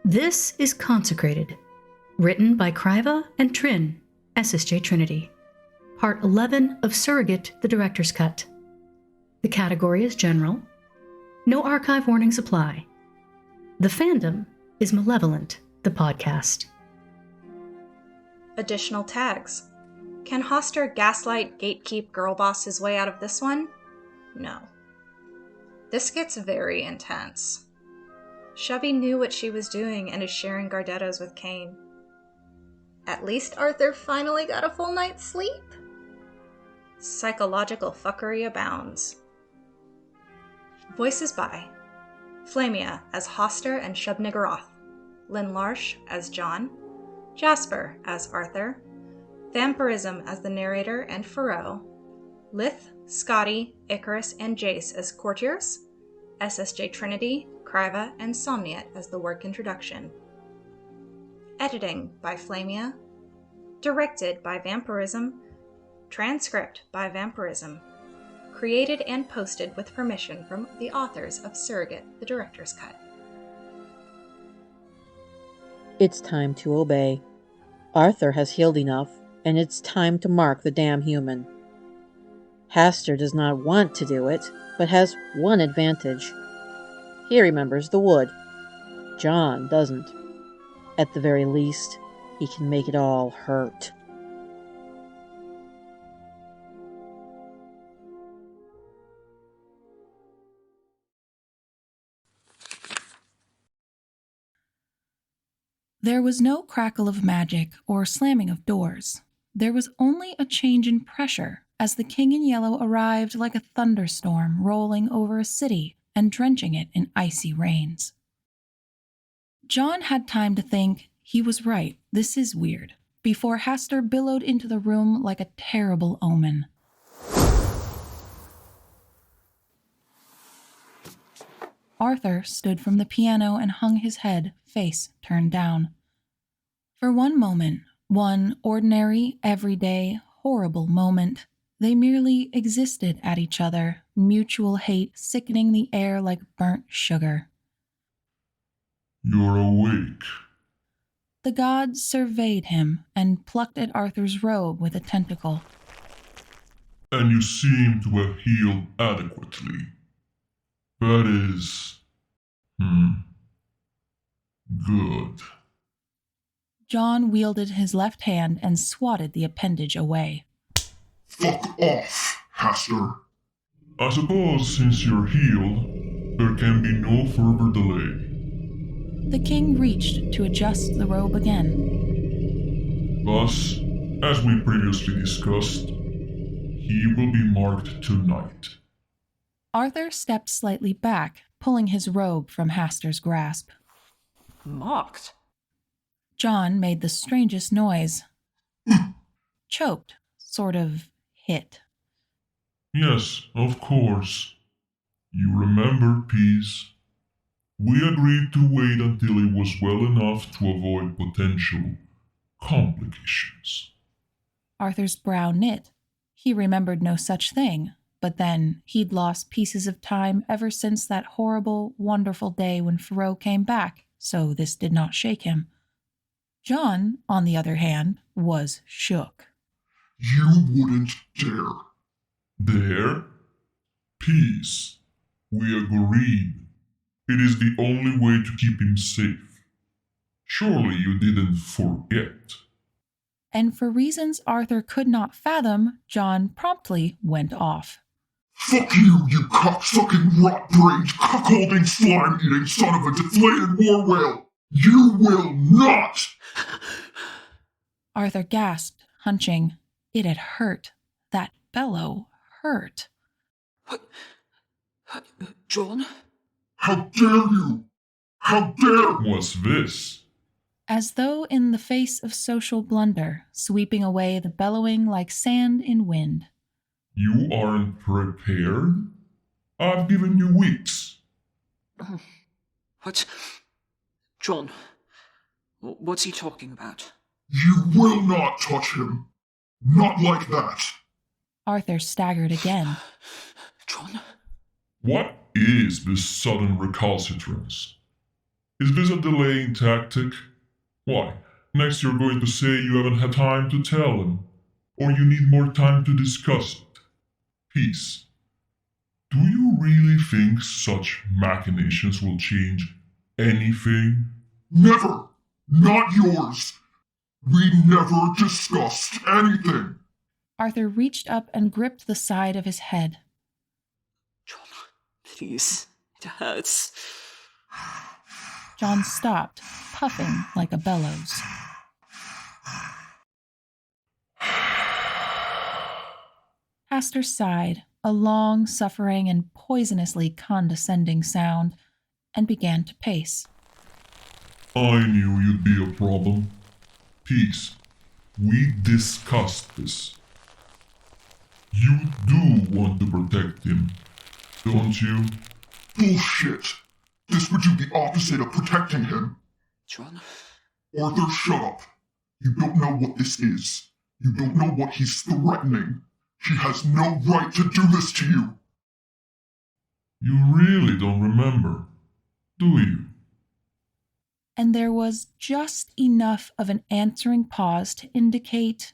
This is Consecrated, written by Kraiva and Trin, SSJTrinity. Part 11 of Surrogate, the Director's Cut. The category is General. No archive warnings apply. The fandom is Malevolent, the podcast. Additional tags. Can Hoster gaslight, gatekeep, girlboss his way out of this one? No. This gets very intense. Chubby knew what she was doing and is sharing Gardettos with Kane. At least Arthur finally got a full night's sleep. Psychological fuckery abounds. Voices by Flamia as Hoster and Shub-Niggurath, Lynn Larsh as John, Jasper as Arthur, Vampirism as the narrator and Faro, Lith, Scotty, Icarus, and Jace as courtiers, SSJTrinity, Kraiva, and Somniate as the work introduction. Editing by Flamia. Directed by Vampirism. Transcript by Vampirism. Created and posted with permission from the authors of Surrogate, the Director's Cut. It's time to obey. Arthur has healed enough, and it's time to mark the damn human. Haster does not want to do it, but has one advantage. He remembers the wood. John doesn't. At the very least, he can make it all hurt. There was no crackle of magic or slamming of doors. There was only a change in pressure as the King in Yellow arrived like a thunderstorm rolling over a city and drenching it in icy rains. John had time to think, he was right, this is weird, before Haster billowed into the room like a terrible omen. Arthur stood from the piano and hung his head, face turned down. For one moment, one ordinary, everyday, horrible moment, they merely existed at each other, mutual hate sickening the air like burnt sugar. You're awake. The god surveyed him and plucked at Arthur's robe with a tentacle. And you seem to have healed adequately. That is... good. John wielded his left hand and swatted the appendage away. Fuck off, Haster. I suppose since you're healed, there can be no further delay. The king reached to adjust the robe again. Thus, as we previously discussed, he will be marked tonight. Arthur stepped slightly back, pulling his robe from Haster's grasp. Marked? John made the strangest noise. Choked, sort of hit. Yes, of course. You remember, Peace. We agreed to wait until it was well enough to avoid potential complications. Arthur's brow knit. He remembered no such thing, but then he'd lost pieces of time ever since that horrible, wonderful day when Faro came back, so this did not shake him. John, on the other hand, was shook. You wouldn't dare. Dare? Peace. We agreed. It is the only way to keep him safe. Surely you didn't forget. And for reasons Arthur could not fathom, John promptly went off. Fuck you, you cocksucking, rot-brained, cuckolding, slime-eating son of a deflated war whale! You will not! Arthur gasped, hunching. It had hurt. That bellow hurt. What? John? How dare you! How dare... What's this? As though in the face of social blunder, sweeping away the bellowing like sand in wind. You aren't prepared? I've given you weeks. What? John, what's he talking about? You will not touch him. Not like that. Arthur staggered again. John? What is this sudden recalcitrance? Is this a delaying tactic? Why, next you're going to say you haven't had time to tell him, or you need more time to discuss it. Peace. Do you really think such machinations will change anything? Never! Not yours! We never discussed anything! Arthur reached up and gripped the side of his head. John, please. It hurts. John stopped, puffing like a bellows. Hastur sighed, a long, suffering, and poisonously condescending sound, and began to pace. I knew you'd be a problem. Peace. We discussed this. You do want to protect him, don't you? Bullshit! This would do the opposite of protecting him. John? Arthur, shut up. You don't know what this is. You don't know what he's threatening. He has no right to do this to you. You really don't remember, do you? And there was just enough of an answering pause to indicate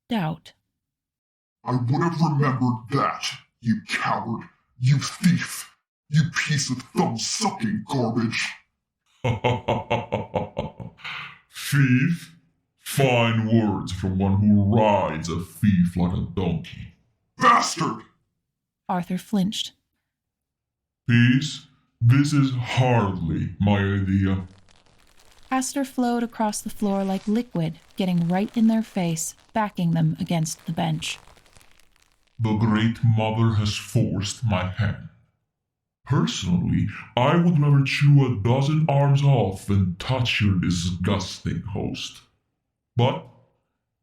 doubt. I would have remembered that, you coward, you thief, you piece of thumb-sucking garbage. Thief? Fine words from one who rides a thief like a donkey. Bastard! Arthur flinched. Peace, this is hardly my idea. Hastur flowed across the floor like liquid, getting right in their face, backing them against the bench. The Great Mother has forced my hand. Personally, I would rather chew a dozen arms off than touch your disgusting host. But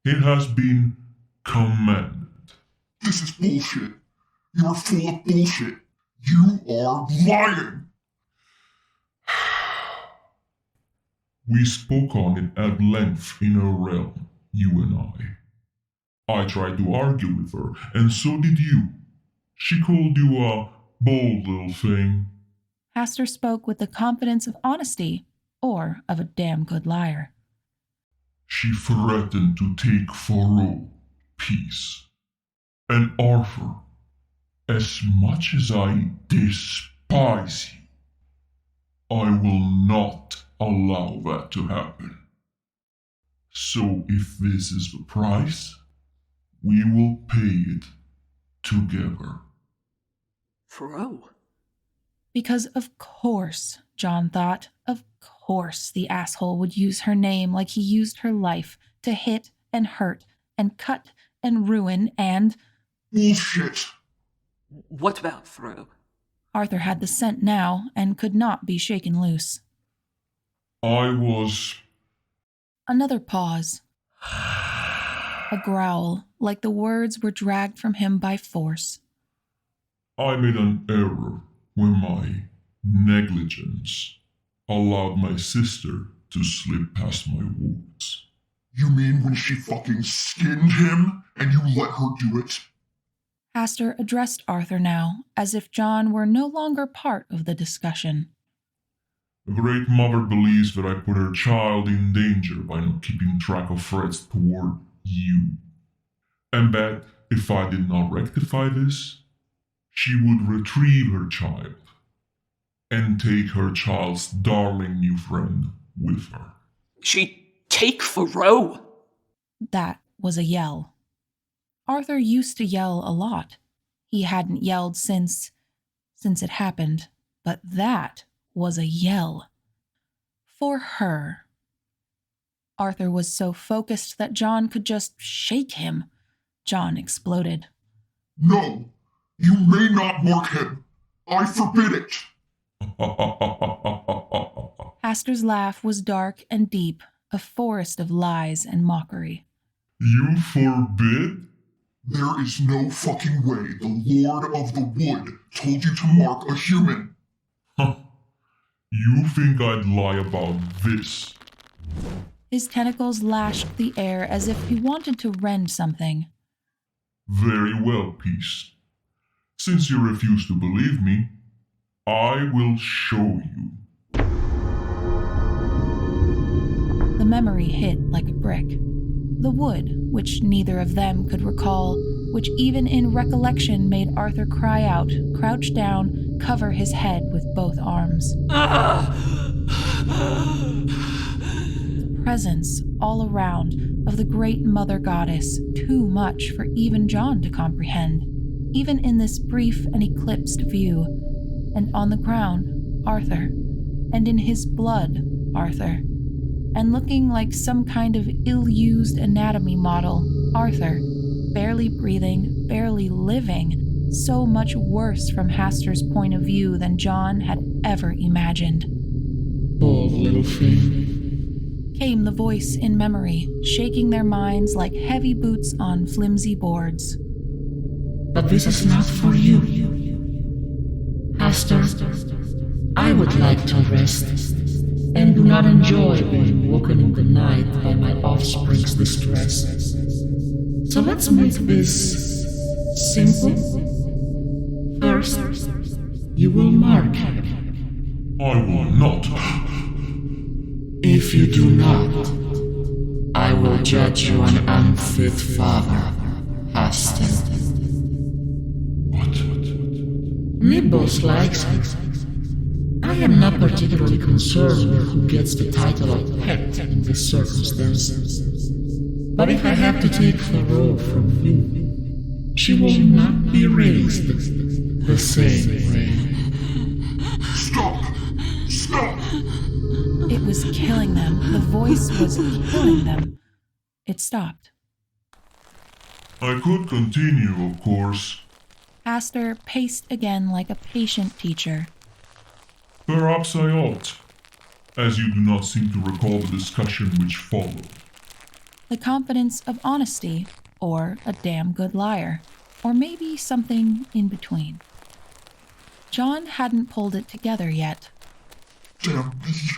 it has been commanded. This is bullshit. You are full of bullshit. You are lying. We spoke on it at length in her realm, you and I tried to argue with her, and so did you. She called you a bold little thing. Hastur spoke with the confidence of honesty, or of a damn good liar. She threatened to take Thoreau, Peace. And Arthur, as much as I despise you, I will not allow that to happen. So if this is the price, we will pay it together. Thoreau? Because of course, John thought, of course the asshole would use her name like he used her life to hit and hurt and cut and ruin and... Bullshit! What about Thoreau? Arthur had the scent now and could not be shaken loose. I was... Another pause. A growl, like the words were dragged from him by force. I made an error when my negligence allowed my sister to slip past my wards. You mean when she fucking skinned him and you let her do it? Hastur addressed Arthur now, as if John were no longer part of the discussion. The Great Mother believes that I put her child in danger by not keeping track of threats toward you. And that if I did not rectify this, she would retrieve her child and take her child's darling new friend with her. She'd take Thoreau? That was a yell. Arthur used to yell a lot. He hadn't yelled since it happened, but that was a yell. For her. Arthur was so focused that John could just shake him. John exploded. No, you may not mark him. I forbid it. Hastur's laugh was dark and deep, a forest of lies and mockery. You forbid? There is no fucking way the Lord of the Wood told you to mark a human. Huh. You think I'd lie about this? His tentacles lashed the air as if he wanted to rend something. Very well, Peace. Since you refuse to believe me, I will show you. the memory hit like a brick. The wood, which neither of them could recall, which even in recollection made Arthur cry out, crouch down, cover his head with both arms. The presence all around of the great mother goddess, too much for even John to comprehend, even in this brief and eclipsed view. And on the ground, Arthur, and in his blood, Arthur, and looking like some kind of ill-used anatomy model, Arthur, barely breathing, barely living, so much worse from Haster's point of view than John had ever imagined. Poor little thing. Came the voice in memory, shaking their minds like heavy boots on flimsy boards. But this is not for you. Haster, I would like to rest, and do not enjoy being woken in the night by my offspring's distress. So let's make this simple. First, you will mark him. I will not. If you do not, I will judge you an unfit father, Haster. What? Nibbles likes it. I am not particularly concerned with who gets the title of pet in this circumstance. But if I have to take the robe from you, she will not be raised the same way. Stop! Stop! It was killing them. The voice was killing them. It stopped. I could continue, of course. Haster paced again like a patient teacher. Perhaps I ought, as you do not seem to recall the discussion which followed. The confidence of honesty, or a damn good liar, or maybe something in between. John hadn't pulled it together yet. Damn the...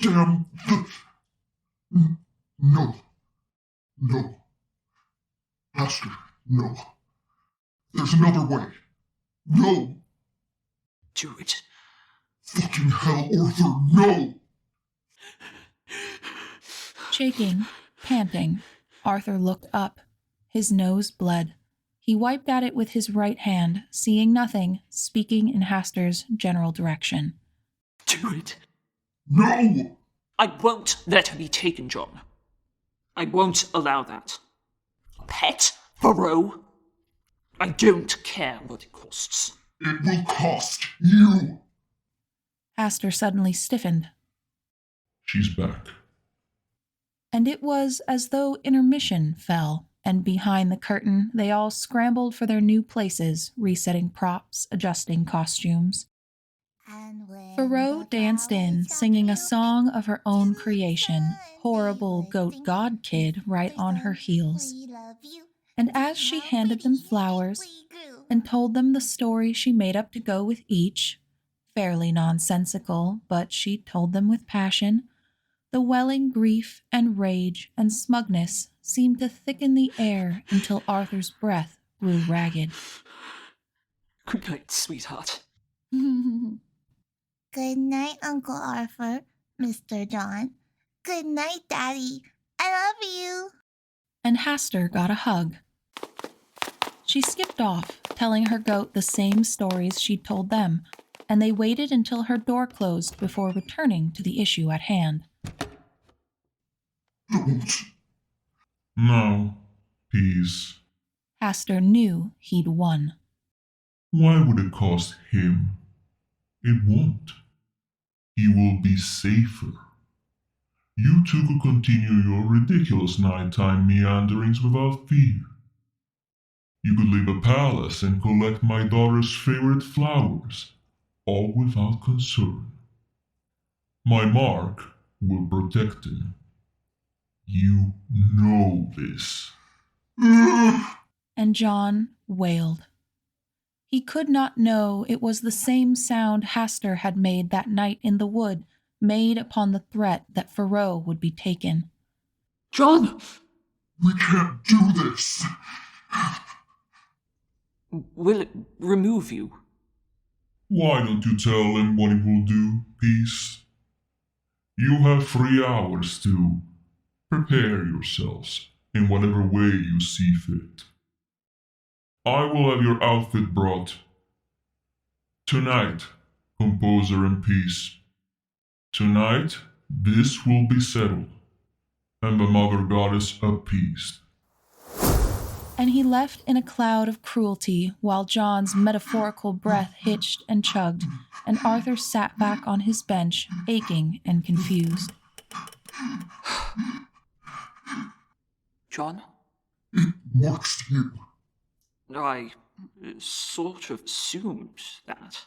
Damn the... No. No. Haster, no. There's another way. No. Do it. Fucking hell, Arthur, no! Shaking, panting, Arthur looked up. His nose bled. He wiped at it with his right hand, seeing nothing, speaking in Haster's general direction. Do it. No! I won't let her be taken, John. I won't allow that. Pet? Burrow? I don't care what it costs. It will cost you! Haster suddenly stiffened, She's back. and it was as though intermission fell, and behind the curtain they all scrambled for their new places, resetting props, adjusting costumes. Faro danced in, singing a song of her own creation, horrible goat god kid right on her heels. And as she handed them flowers and told them the story she made up to go with each, fairly nonsensical, but she told them with passion, the welling grief and rage and smugness seemed to thicken the air until Arthur's breath grew ragged. Good night, sweetheart. Good night, Uncle Arthur, Mr. John. Good night, Daddy. I love you. And Haster got a hug. She skipped off, telling her goat the same stories she'd told them, and they waited until her door closed before returning to the issue at hand. Don't. Now, peace. Haster knew he'd won. Why would it cost him? It won't. He will be safer. You two could continue your ridiculous nighttime meanderings without fear. You could leave a palace and collect my daughter's favorite flowers, all without concern. My mark will protect him. You know this. And John wailed. He could not know it was the same sound Haster had made that night in the wood, made upon the threat that Faro would be taken. John! We can't do this. Will it remove you? Why don't you tell him what it will do, Peace? You have 3 hours to prepare yourselves in whatever way you see fit. I will have your outfit brought. Tonight, composer and peace. Tonight, this will be settled, and the mother goddess appeased. And he left in a cloud of cruelty while John's metaphorical breath hitched and chugged, and Arthur sat back on his bench, aching and confused. John? It marks you. I sort of assumed that.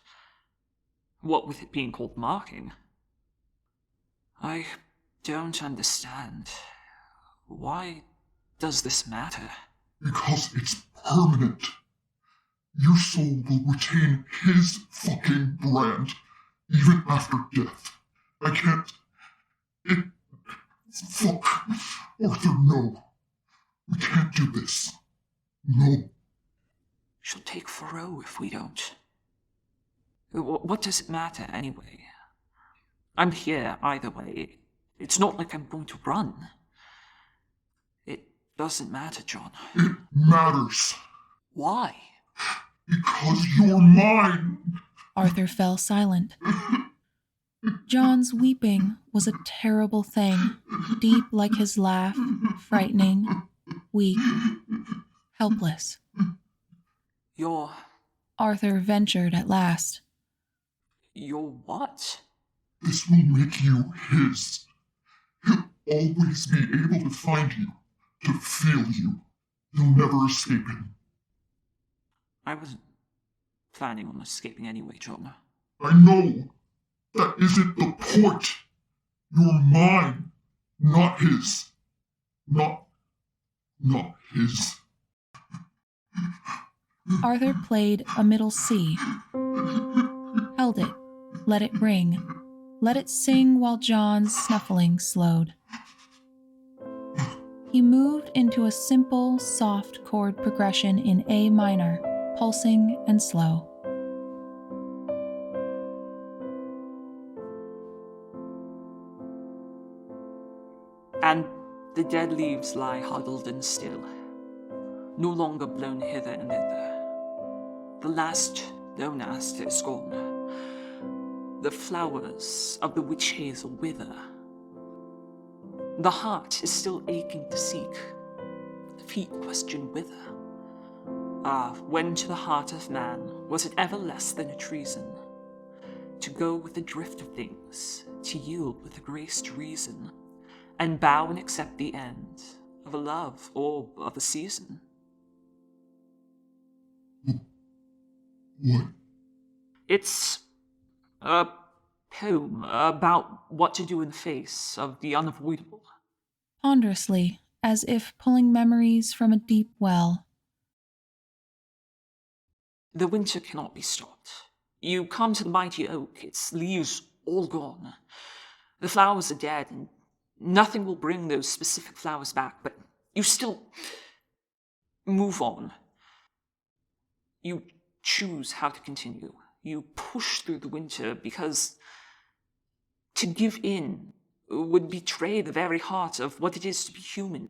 What with it being called marking. I don't understand. Why does this matter? Because it's permanent. Your soul will retain his fucking brand, even after death. I can't... Fuck. Arthur, no. We can't do this. No. She'll take Faro if we don't. What does it matter, anyway? I'm here either way. It's not like I'm going to run. It doesn't matter, John. It matters. Why? Because you're mine. Arthur fell silent. John's weeping was a terrible thing, deep like his laugh, frightening, weak, helpless. You're... Arthur ventured at last. You're what? This will make you his. He'll always be able to find you, to feel you. You'll never escape him. I wasn't planning on escaping anyway, John. I know. That isn't the point. You're mine, not his. Not his. Arthur played a middle C, held it, let it ring, let it sing while John's snuffling slowed. He moved into a simple, soft chord progression in A minor, pulsing and slow. And the dead leaves lie huddled and still, no longer blown hither and thither. The last lone aster is gone. The flowers of the witch hazel wither. The heart is still aching to seek. The feet question whither. Ah, when to the heart of man was it ever less than a treason? To go with the drift of things, to yield with the grace to reason, and bow and accept the end of a love or of a season. What? It's a poem about what to do in the face of the unavoidable. Ponderously, as if pulling memories from a deep well. The winter cannot be stopped. You come to the mighty oak, its leaves all gone. The flowers are dead, and nothing will bring those specific flowers back, but you still move on. You choose how to continue. You push through the winter because to give in would betray the very heart of what it is to be human.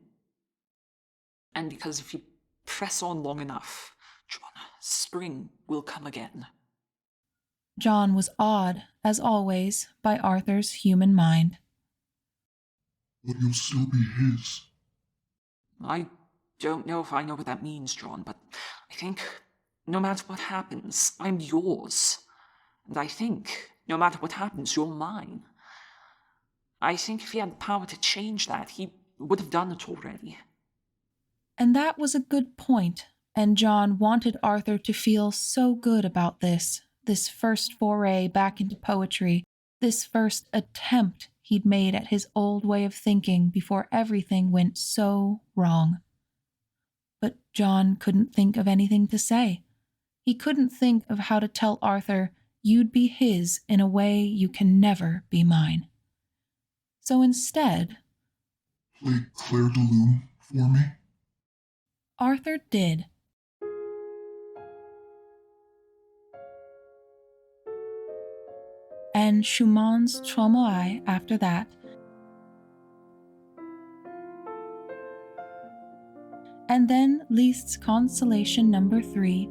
And because if you press on long enough, John, spring will come again. John was awed, as always, by Arthur's human mind. But you'll still be his. I don't know if I know what that means, John, but I think no matter what happens, I'm yours. And I think no matter what happens, you're mine. I think if he had the power to change that, he would have done it already. And that was a good point, and John wanted Arthur to feel so good about this first foray back into poetry, this first attempt he'd made at his old way of thinking before everything went so wrong. But John couldn't think of anything to say. He couldn't think of how to tell Arthur, you'd be his in a way you can never be mine. So instead, Play Claire de Lune for me? Arthur did. And then Schumann's Traumae after that, and then Liszt's Consolation number 3,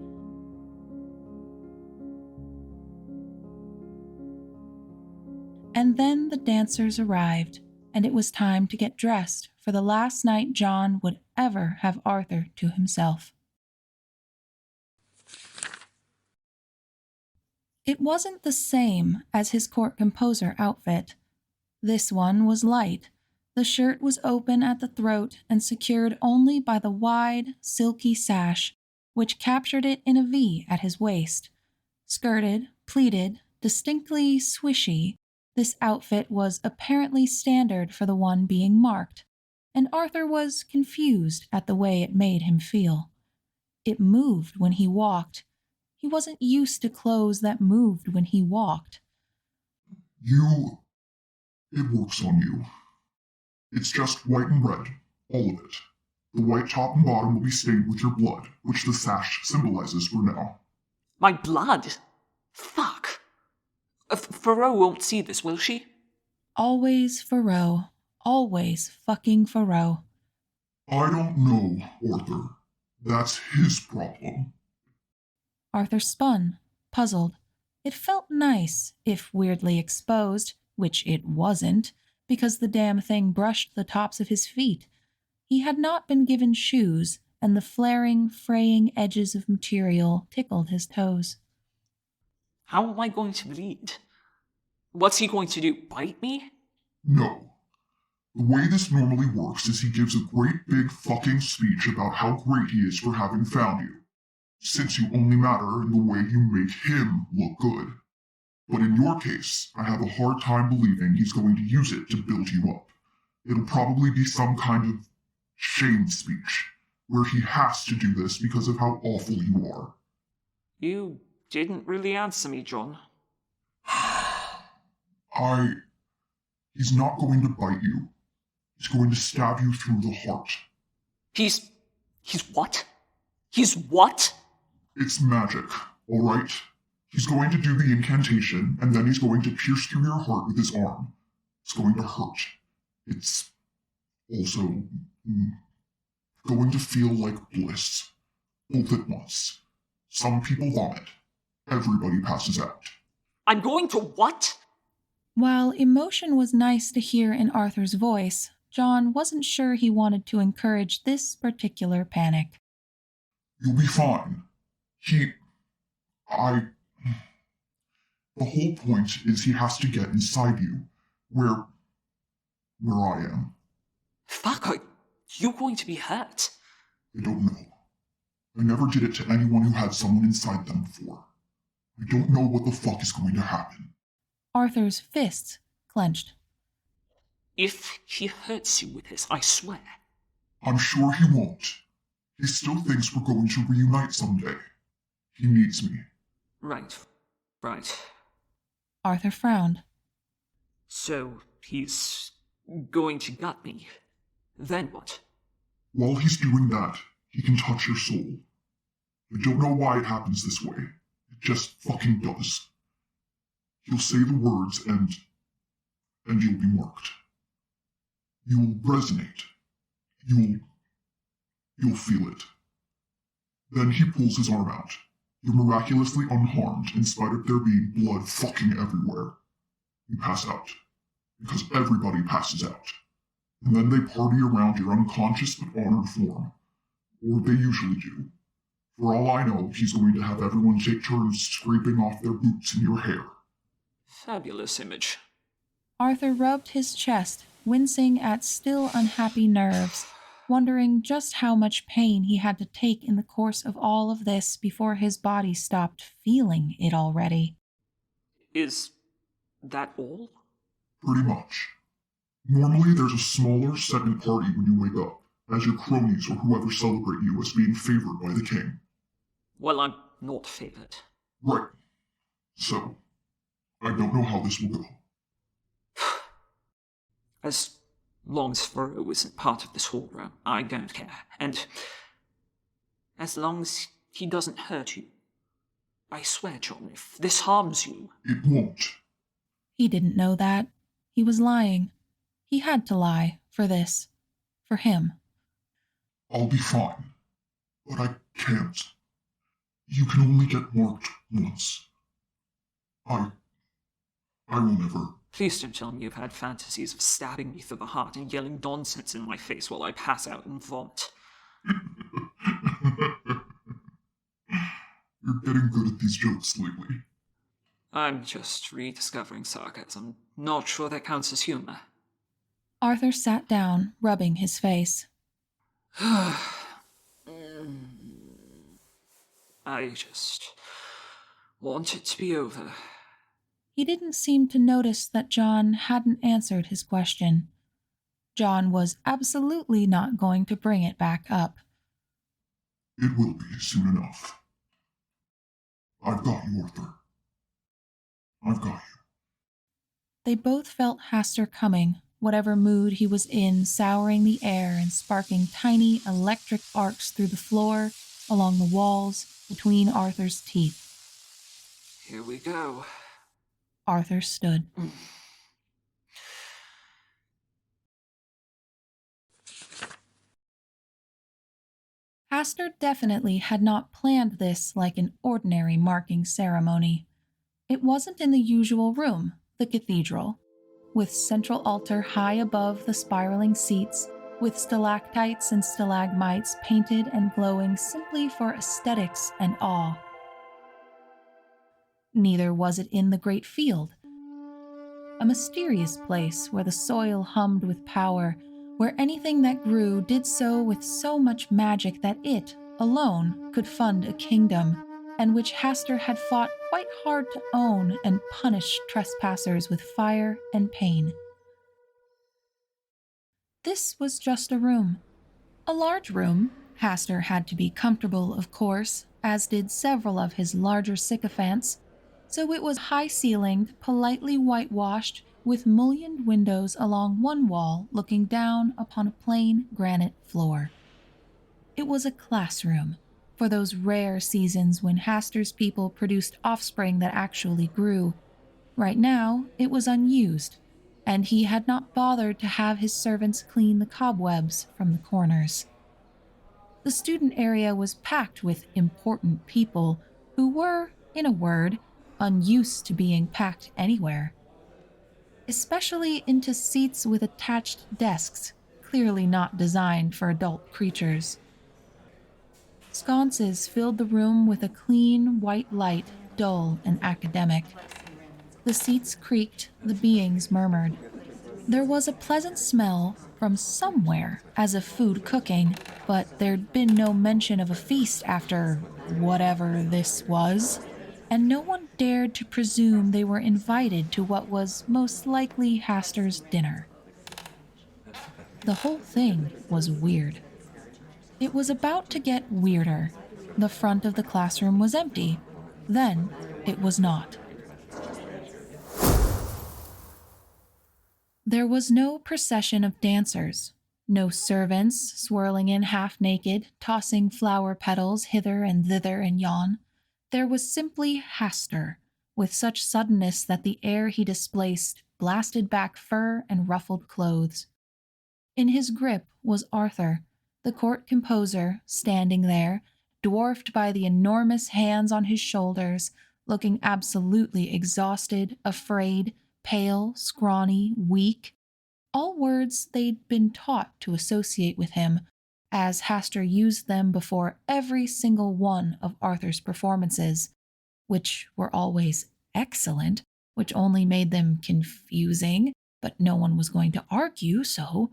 and then the dancers arrived, and it was time to get dressed for the last night John would ever have Arthur to himself. It wasn't the same as his court composer outfit. This one was light. The shirt was open at the throat and secured only by the wide, silky sash, which captured it in a V at his waist. Skirted, pleated, distinctly swishy, this outfit was apparently standard for the one being marked, and Arthur was confused at the way it made him feel. It moved when he walked. He wasn't used to clothes that moved when he walked. It works on you. It's just white and red, all of it. The white top and bottom will be stained with your blood, which the sash symbolizes for now. My blood? Fuck. Faro won't see this, will she? Always Faro. Always fucking Faro. I don't know, Arthur. That's his problem. Arthur spun, puzzled. It felt nice, if weirdly exposed, which it wasn't, because the damn thing brushed the tops of his feet. He had not been given shoes, and the flaring, fraying edges of material tickled his toes. How am I going to bleed? What's he going to do, bite me? No. The way this normally works is he gives a great big fucking speech about how great he is for having found you, since you only matter in the way you make him look good. But in your case, I have a hard time believing he's going to use it to build you up. It'll probably be some kind of shame speech, where he has to do this because of how awful you are. You didn't really answer me, John. He's not going to bite you. He's going to stab you through the heart. He's what? He's what? It's magic, all right? He's going to do the incantation, and then he's going to pierce through your heart with his arm. It's going to hurt. It's also going to feel like bliss, both at once. Some people vomit. Everybody passes out. I'm going to what? While emotion was nice to hear in Arthur's voice, John wasn't sure he wanted to encourage this particular panic. You'll be fine. The whole point is he has to get inside you, where I am. Fuck, are you going to be hurt? I don't know. I never did it to anyone who had someone inside them before. I don't know what the fuck is going to happen. Arthur's fists clenched. If he hurts you with this, I swear. I'm sure he won't. He still thinks we're going to reunite someday. He needs me. Right. Arthur frowned. So, he's going to gut me. Then what? While he's doing that, he can touch your soul. I don't know why it happens this way. It just fucking does. He'll say the words and you'll be marked. You'll resonate. You'll feel it. Then he pulls his arm out. You're miraculously unharmed in spite of there being blood fucking everywhere. You pass out. Because everybody passes out. And then they party around your unconscious but honored form. Or they usually do. For all I know, he's going to have everyone take turns scraping off their boots in your hair. Fabulous image. Arthur rubbed his chest, wincing at still unhappy nerves, wondering just how much pain he had to take in the course of all of this before his body stopped feeling it already. Is that all? Pretty much. Normally there's a smaller second party when you wake up, as your cronies or whoever celebrate you as being favored by the king. Well, I'm not favored. Right. So, I don't know how this will go. As long as Faro isn't part of this horror, I don't care. And as long as he doesn't hurt you. I swear, John, if this harms you... It won't. He didn't know that. He was lying. He had to lie for this. For him. I'll be fine. But I can't. You can only get marked once. I will never. Please don't tell me you've had fantasies of stabbing me through the heart and yelling nonsense in my face while I pass out and vomit. You're getting good at these jokes lately. I'm just rediscovering sarcasm. Not sure that counts as humor. Arthur sat down, rubbing his face. I just want it to be over. He didn't seem to notice that John hadn't answered his question. John was absolutely not going to bring it back up. It will be soon enough. I've got you, Arthur. I've got you. They both felt Hastur coming, whatever mood he was in, souring the air and sparking tiny electric arcs through the floor, along the walls, between Arthur's teeth. Here we go. Arthur stood. Hastur definitely had not planned this like an ordinary marking ceremony. It wasn't in the usual room, the cathedral, with central altar high above the spiraling seats, with stalactites and stalagmites painted and glowing simply for aesthetics and awe. Neither was it in the great field, a mysterious place where the soil hummed with power, where anything that grew did so with so much magic that it, alone, could fund a kingdom, and which Hastur had fought quite hard to own and punish trespassers with fire and pain. This was just a room. A large room. Hastur had to be comfortable, of course, as did several of his larger sycophants, so it was high-ceilinged, politely whitewashed, with mullioned windows along one wall looking down upon a plain granite floor. It was a classroom, for those rare seasons when Hastur's people produced offspring that actually grew. Right now, it was unused, and he had not bothered to have his servants clean the cobwebs from the corners. The student area was packed with important people who were, in a word, unused to being packed anywhere, especially into seats with attached desks, clearly not designed for adult creatures. Sconces filled the room with a clean white light, dull and academic. The seats creaked, the beings murmured. There was a pleasant smell from somewhere as of food cooking, but there'd been no mention of a feast after whatever this was, and no one dared to presume they were invited to what was most likely Hastur's dinner. The whole thing was weird. It was about to get weirder. The front of the classroom was empty. Then it was not. There was no procession of dancers, no servants swirling in half-naked, tossing flower petals hither and thither and yon. There was simply Hastur, with such suddenness that the air he displaced blasted back fur and ruffled clothes. In his grip was Arthur, the court composer, standing there, dwarfed by the enormous hands on his shoulders, looking absolutely exhausted, afraid, pale, scrawny, weak, all words they'd been taught to associate with him, as Hastur used them before every single one of Arthur's performances, which were always excellent, which only made them confusing, but no one was going to argue, so...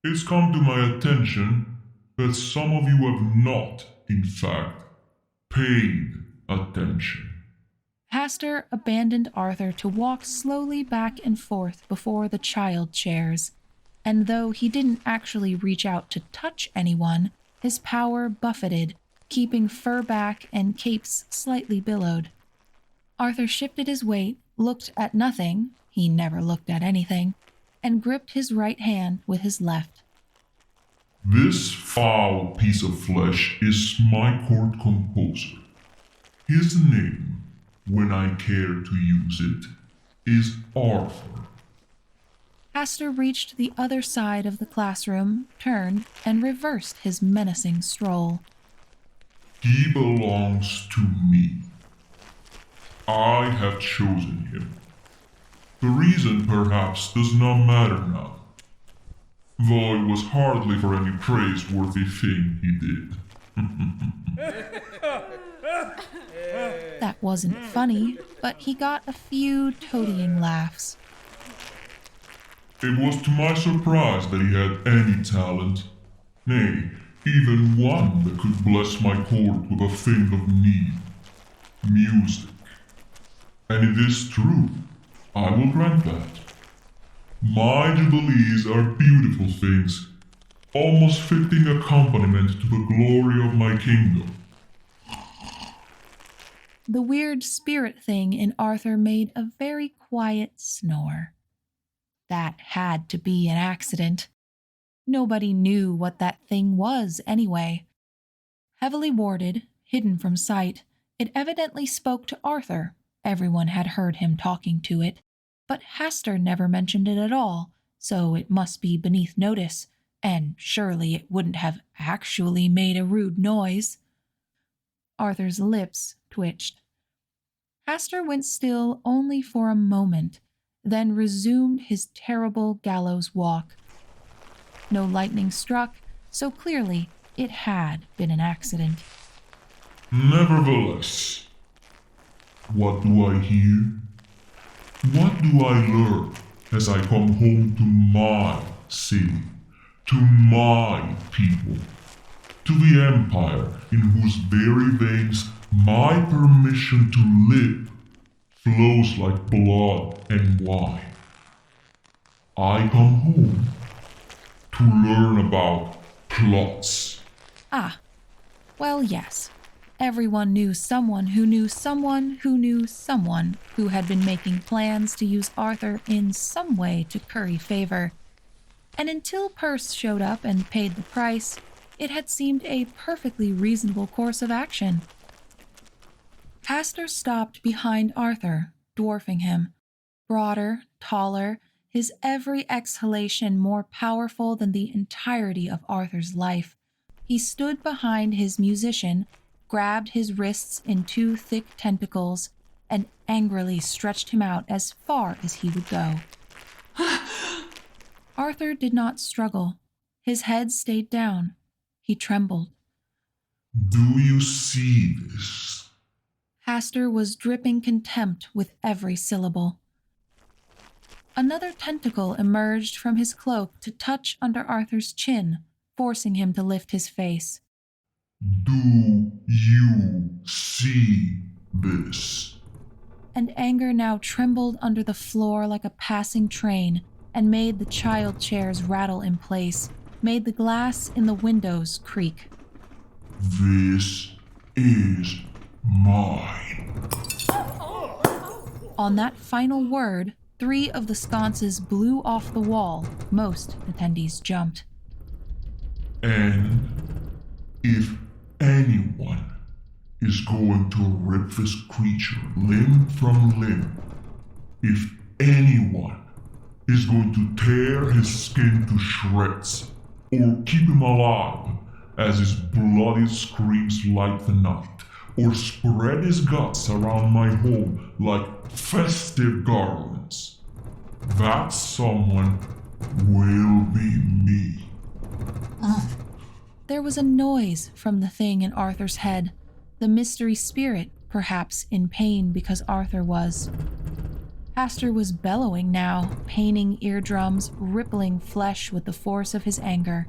It's come to my attention that some of you have not, in fact, paid attention. Hastur abandoned Arthur to walk slowly back and forth before the child chairs, and though he didn't actually reach out to touch anyone, his power buffeted, keeping fur back and capes slightly billowed. Arthur shifted his weight, looked at nothing, he never looked at anything, and gripped his right hand with his left. This foul piece of flesh is my court composer. His name, when I care to use it, is Arthur. Hastur reached the other side of the classroom, turned, and reversed his menacing stroll. He belongs to me. I have chosen him. The reason perhaps does not matter now, though it was hardly for any praiseworthy thing he did. That wasn't funny, but he got a few toadying laughs. It was to my surprise that he had any talent, nay, even one that could bless my court with a thing of need, music. And it is true, I will grant that. My jubilees are beautiful things, almost fitting accompaniment to the glory of my kingdom. The weird spirit thing in Arthur made a very quiet snore. That had to be an accident. Nobody knew what that thing was anyway. Heavily warded, hidden from sight, it evidently spoke to Arthur. Everyone had heard him talking to it, but Hastur never mentioned it at all, so it must be beneath notice, and surely it wouldn't have actually made a rude noise. Arthur's lips twitched. Hastur went still only for a moment, then resumed his terrible gallows walk. No lightning struck, so clearly it had been an accident. Nevertheless, what do I hear? What do I learn as I come home to my city, to my people, to the empire in whose very veins my permission to live flows like blood and wine? I come home to learn about plots. Ah, well, yes. Everyone knew someone who knew someone who knew someone who had been making plans to use Arthur in some way to curry favor. And until Perse showed up and paid the price, it had seemed a perfectly reasonable course of action. Hastur stopped behind Arthur, dwarfing him. Broader, taller, his every exhalation more powerful than the entirety of Arthur's life. He stood behind his musician, grabbed his wrists in two thick tentacles, and angrily stretched him out as far as he would go. Arthur did not struggle. His head stayed down. He trembled. Do you see this? Hastur was dripping contempt with every syllable. Another tentacle emerged from his cloak to touch under Arthur's chin, forcing him to lift his face. Do you see this? And anger now trembled under the floor like a passing train and made the child chairs rattle in place, made the glass in the windows creak. This is mine. On that final word, 3 of the sconces blew off the wall. Most attendees jumped. And if anyone is going to rip this creature limb from limb, if anyone is going to tear his skin to shreds, or keep him alive as his bloody screams light the night, or spread his guts around my home like festive garlands, that someone will be me. There was a noise from the thing in Arthur's head, the mystery spirit, perhaps in pain because Arthur was. Hastur was bellowing now, paining eardrums, rippling flesh with the force of his anger.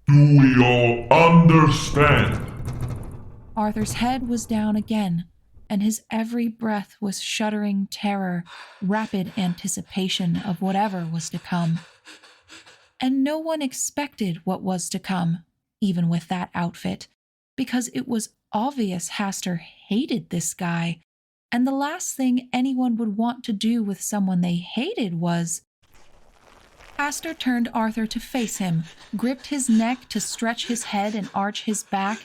Do we all understand? Arthur's head was down again, and his every breath was shuddering terror, rapid anticipation of whatever was to come. And no one expected what was to come, even with that outfit, because it was obvious Hastur hated this guy, and the last thing anyone would want to do with someone they hated was... Hastur turned Arthur to face him, gripped his neck to stretch his head and arch his back,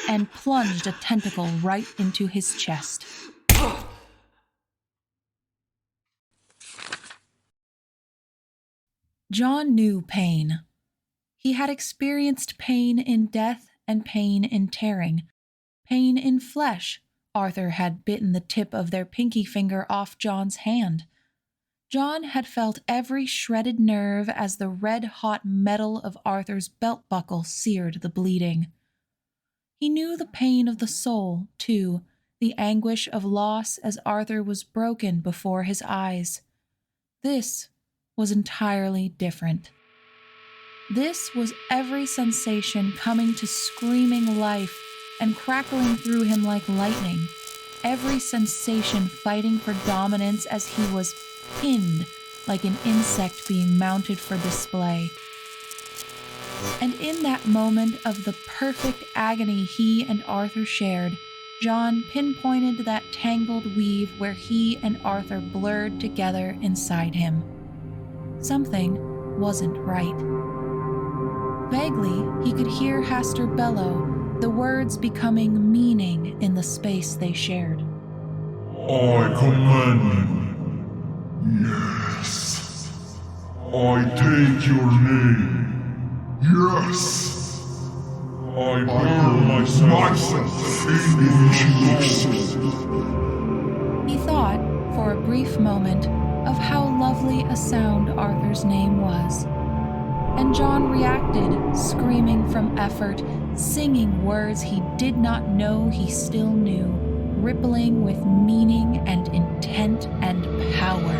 and plunged a tentacle right into his chest. John knew pain. He had experienced pain in death and pain in tearing, pain in flesh. Arthur had bitten the tip of their pinky finger off John's hand. John had felt every shredded nerve as the red-hot metal of Arthur's belt buckle seared the bleeding. He knew the pain of the soul, too, the anguish of loss as Arthur was broken before his eyes. This was entirely different. This was every sensation coming to screaming life and crackling through him like lightning, every sensation fighting for dominance as he was pinned like an insect being mounted for display. And in that moment of the perfect agony he and Arthur shared, John pinpointed that tangled weave where he and Arthur blurred together inside him. Something wasn't right. Vaguely, he could hear Hastur bellow, the words becoming meaning in the space they shared. I command you. Yes. I take your name. Yes. I burn myself into your soul. He thought, for a brief moment, of how lovely a sound Arthur's name was. And John reacted, screaming from effort, singing words he did not know he still knew, rippling with meaning and intent and power,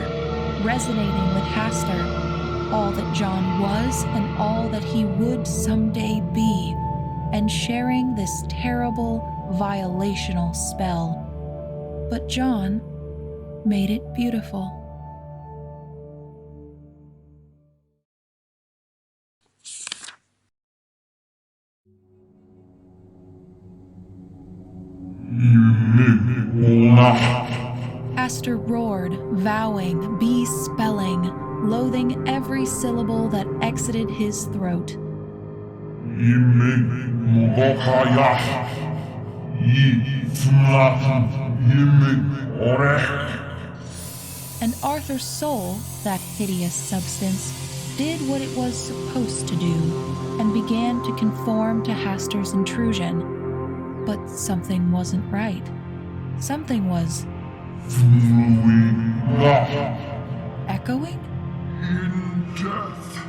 resonating with Hastur, all that John was and all that he would someday be, and sharing this terrible, violational spell. But John made it beautiful. Hastur roared, vowing, bespelling, loathing every syllable that exited his throat. And Arthur's soul, that hideous substance, did what it was supposed to do, and began to conform to Hastur's intrusion. But something wasn't right. Something was echoing? In death.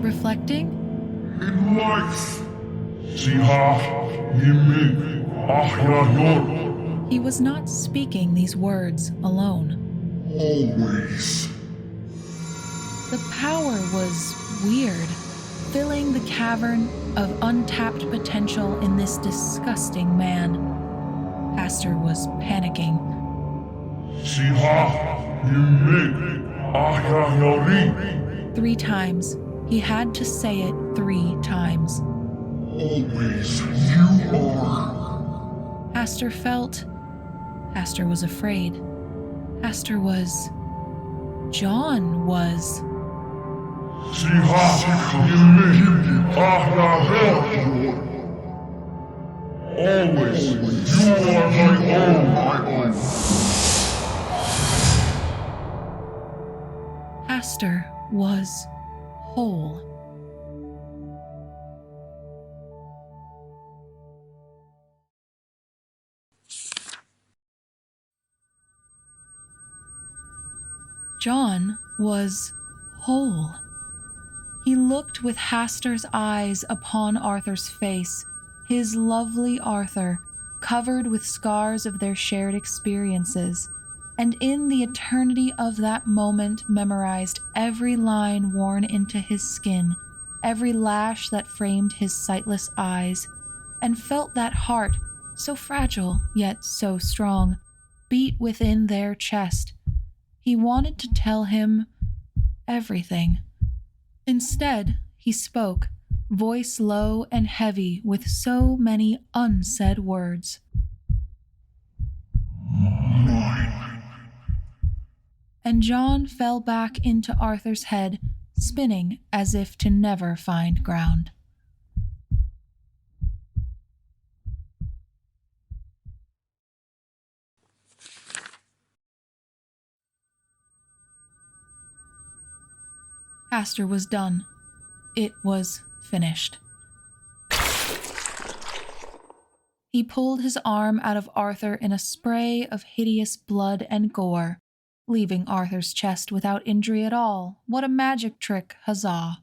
Reflecting? In life. He was not speaking these words alone. Always. The power was weird, filling the cavern of untapped potential in this disgusting man. Hastur was panicking. 3 times. He had to say it 3 times. Always you are. Hastur felt. Hastur was afraid. Hastur was. John was. Always, you are my own. Hastur was whole. John was whole. He looked with Hastur's eyes upon Arthur's face, his lovely Arthur, covered with scars of their shared experiences, and in the eternity of that moment memorized every line worn into his skin, every lash that framed his sightless eyes, and felt that heart, so fragile yet so strong, beat within their chest. He wanted to tell him everything. Instead, he spoke, voice low and heavy with so many unsaid words. Mine. And John fell back into Arthur's head, spinning as if to never find ground. Hastur was done. It was finished. He pulled his arm out of Arthur in a spray of hideous blood and gore, leaving Arthur's chest without injury at all. What a magic trick, huzzah!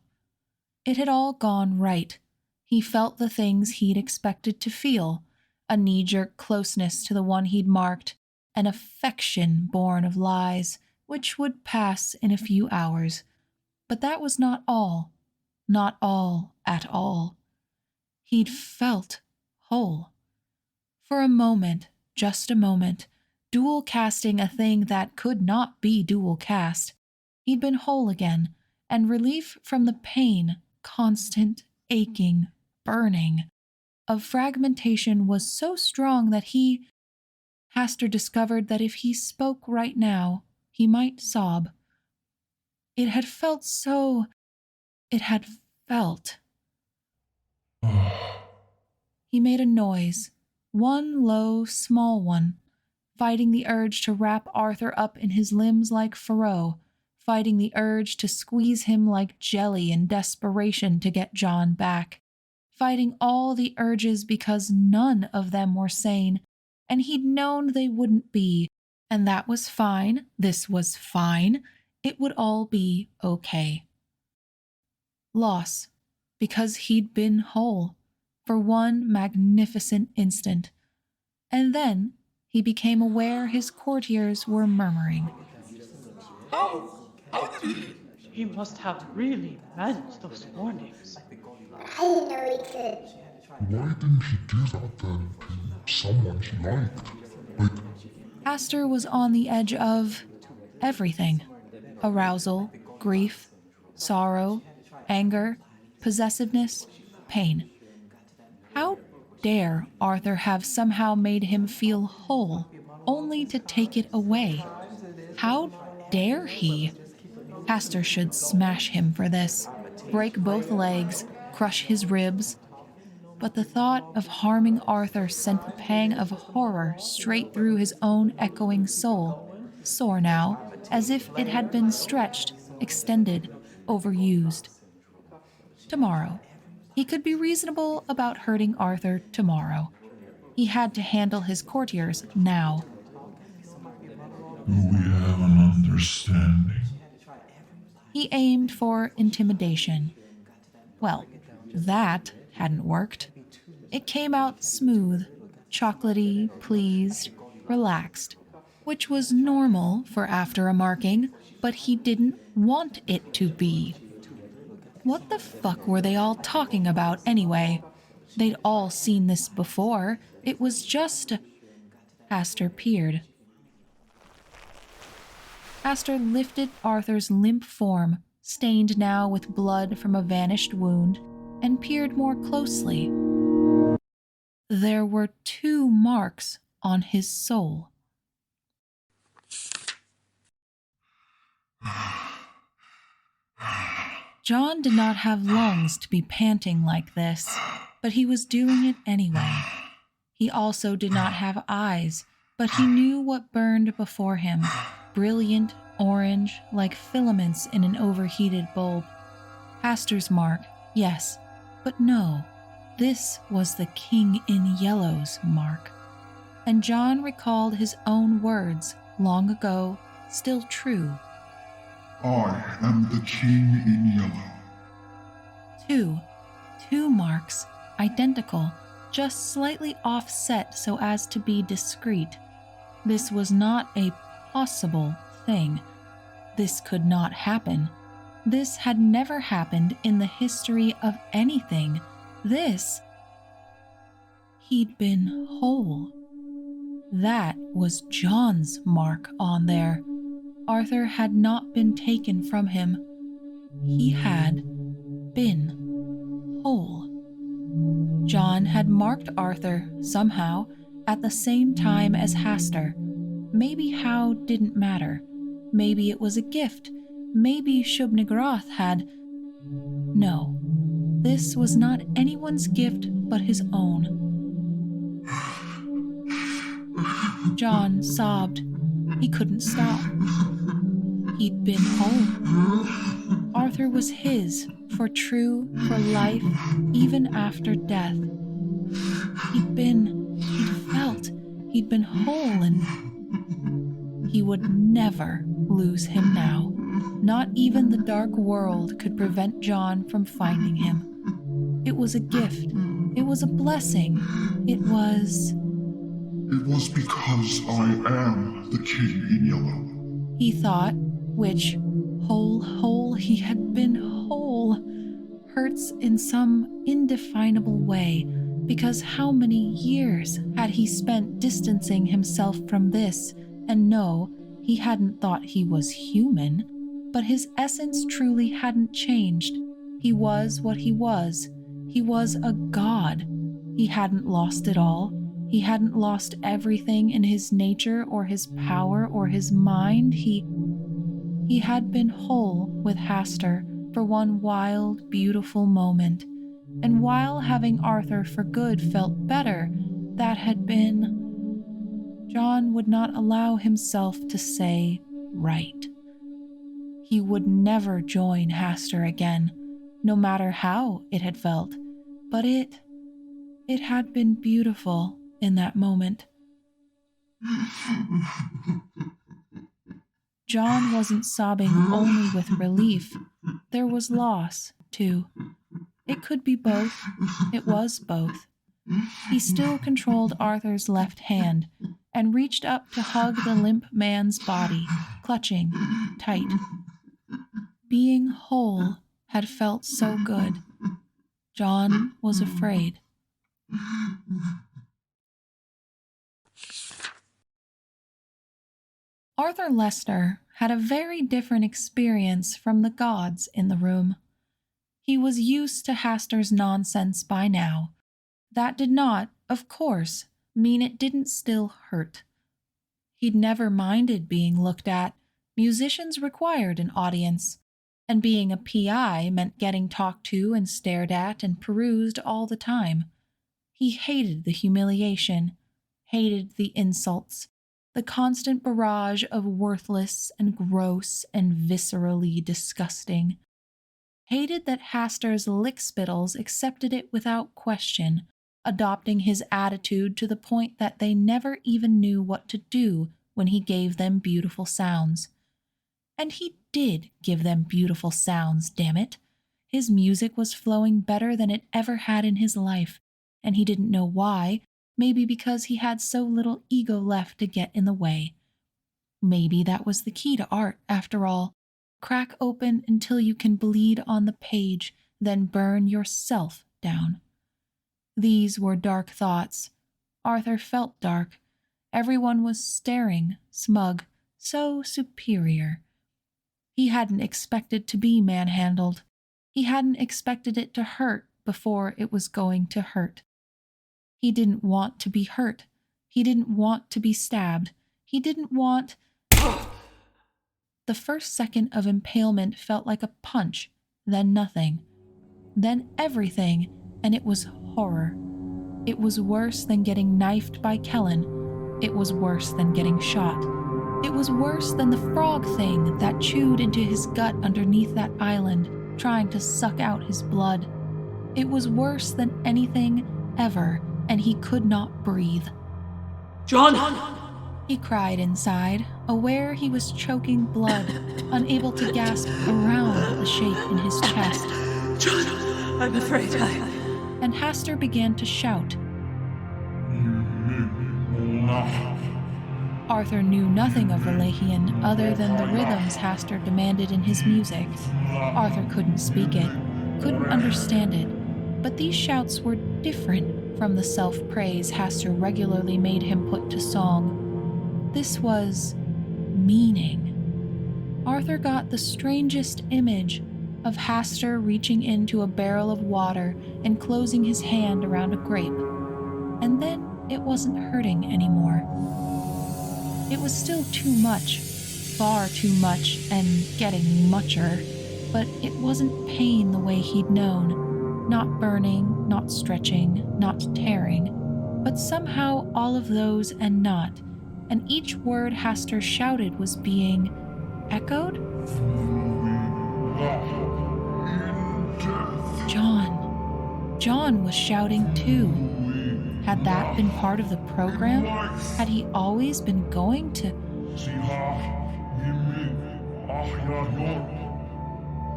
It had all gone right. He felt the things he'd expected to feel, a knee-jerk closeness to the one he'd marked, an affection born of lies, which would pass in a few hours. But that was not all. Not all at all. He'd felt whole. For a moment, just a moment, dual casting a thing that could not be dual cast, he'd been whole again, and relief from the pain, constant, aching, burning, of fragmentation was so strong that Hastur discovered that if he spoke right now, he might sob. It had felt so... It had felt. He made a noise, one low, small one, fighting the urge to wrap Arthur up in his limbs like Pharaoh, fighting the urge to squeeze him like jelly in desperation to get John back, fighting all the urges because none of them were sane, and he'd known they wouldn't be, and that was fine, this was fine, it would all be okay. Loss, because he'd been whole, for one magnificent instant, and then he became aware his courtiers were murmuring. How did he? He must have really meant those warnings. I didn't know he could. Why didn't he do that then to someone he liked? Hastur was on the edge of everything. Arousal, grief, sorrow, anger, possessiveness, pain. How dare Arthur have somehow made him feel whole, only to take it away? How dare he? Hastur should smash him for this, break both legs, crush his ribs. But the thought of harming Arthur sent a pang of horror straight through his own echoing soul, sore now, as if it had been stretched, extended, overused. Tomorrow. He could be reasonable about hurting Arthur tomorrow. He had to handle his courtiers now. Do we have an understanding? He aimed for intimidation. Well, that hadn't worked. It came out smooth, chocolatey, pleased, relaxed, which was normal for after a marking, but he didn't want it to be. What the fuck were they all talking about anyway? They'd all seen this before. It was just... Hastur peered. Hastur lifted Arthur's limp form, stained now with blood from a vanished wound, and peered more closely. There were 2 marks on his soul. John did not have lungs to be panting like this, but he was doing it anyway. He also did not have eyes, but he knew what burned before him, brilliant orange like filaments in an overheated bulb. Hastur's mark, yes, but no, this was the King in Yellow's mark. And John recalled his own words, long ago, still true. I am the King in Yellow. Two marks, identical, just slightly offset so as to be discreet. This was not a possible thing. This could not happen. This had never happened in the history of anything. He'd been whole. That was John's mark on there. Arthur had not been taken from him. He had been whole. John had marked Arthur, somehow, at the same time as Hastur. Maybe how didn't matter. Maybe it was a gift. Maybe Shub-Niggurath had... No, this was not anyone's gift but his own. John sobbed. He couldn't stop. He'd been whole. Arthur was his, for true, for life, even after death. He'd felt, he'd been whole, and he would never lose him now. Not even the dark world could prevent John from finding him. It was a gift. It was a blessing. It was because I am the King in Yellow, he thought, which, whole, he had been whole, hurts in some indefinable way, because how many years had he spent distancing himself from this? And no, he hadn't thought he was human, but his essence truly hadn't changed. He was what he was. He was a god. He hadn't lost it all. He hadn't lost everything in his nature or his power or his mind. He had been whole with Hastur for one wild, beautiful moment, and while having Arthur for good felt better, that had been... John would not allow himself to say right. He would never join Hastur again, no matter how it had felt, but it had been beautiful in that moment. John wasn't sobbing only with relief. There was loss, too. It could be both. It was both. He still controlled Arthur's left hand and reached up to hug the limp man's body, clutching tight. Being whole had felt so good. John was afraid. Arthur Lester had a very different experience from the gods in the room. He was used to Hastur's nonsense by now. That did not, of course, mean it didn't still hurt. He'd never minded being looked at. Musicians required an audience, and being a PI meant getting talked to and stared at and perused all the time. He hated the humiliation, hated the insults, the constant barrage of worthless and gross and viscerally disgusting. Hated that Hastur's lickspittles accepted it without question, adopting his attitude to the point that they never even knew what to do when he gave them beautiful sounds. And he did give them beautiful sounds, damn it. His music was flowing better than it ever had in his life, and he didn't know why. Maybe because he had so little ego left to get in the way. Maybe that was the key to art, after all. Crack open until you can bleed on the page, then burn yourself down. These were dark thoughts. Arthur felt dark. Everyone was staring, smug, so superior. He hadn't expected to be manhandled. He hadn't expected it to hurt before it was going to hurt. He didn't want to be hurt. He didn't want to be stabbed. He didn't want... The first second of impalement felt like a punch, then nothing, then everything, and it was horror. It was worse than getting knifed by Kellen. It was worse than getting shot. It was worse than the frog thing that chewed into his gut underneath that island, trying to suck out his blood. It was worse than anything ever, and he could not breathe. John! He cried inside, aware he was choking blood, unable to gasp around the shape in his chest. John, I'm afraid And Hastur began to shout. Arthur knew nothing of Relahian other than the rhythms Hastur demanded in his music. Arthur couldn't speak it, couldn't understand it, but these shouts were different from the self-praise Hastur regularly made him put to song. This was meaning. Arthur got the strangest image of Hastur reaching into a barrel of water and closing his hand around a grape. And then it wasn't hurting anymore. It was still too much, far too much, and getting mucher, but it wasn't pain the way he'd known. Not burning, not stretching, not tearing, but somehow all of those and not. And each word Hastur shouted was being echoed? In John was shouting too. Had that been part of the program? Had he always been going to...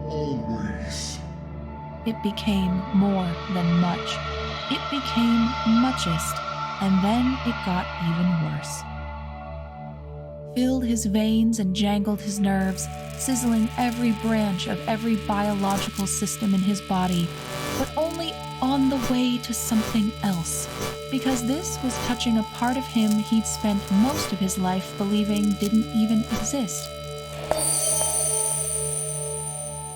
Always. It became more than much. It became muchest, and then it got even worse. Filled his veins and jangled his nerves, sizzling every branch of every biological system in his body, but only on the way to something else, because this was touching a part of him he'd spent most of his life believing didn't even exist.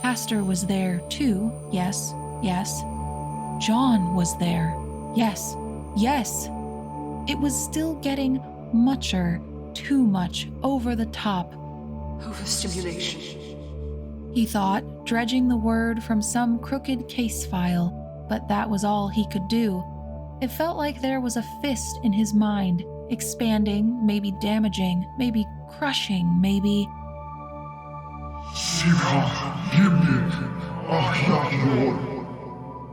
Pastor was there too, yes. John was there, yes. It was still getting mucher, too much, over the top. Overstimulation. He thought, dredging the word from some crooked case file, but that was all he could do. It felt like there was a fist in his mind, expanding, maybe damaging, maybe crushing, maybe...